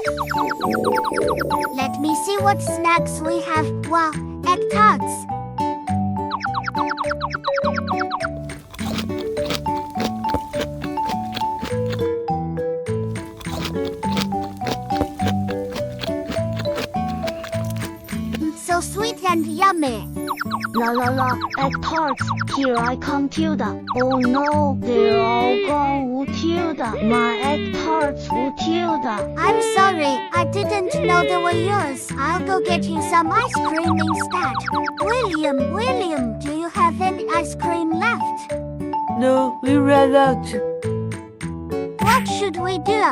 Let me see what snacks we have. Wow, egg tarts. So sweet and yummy. La la la, egg tarts, here I come Tilda. Oh no, they're all gone, Tilda. My egg tarts, Tilda. I'm sorry, I didn't know they were yours. I'll go get you some ice cream instead. William, do you have any ice cream left? No, we ran out. What should we do?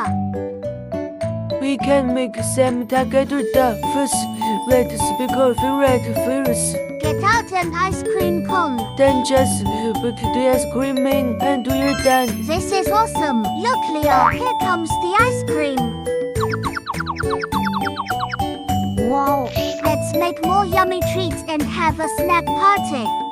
We can make some together. First, let's pick our favorite first. Get out an ice cream cone. Then just put the ice cream in and you're done. This is awesome. Look, Leo, here comes the ice cream. Wow. Let's make more yummy treats and have a snack party.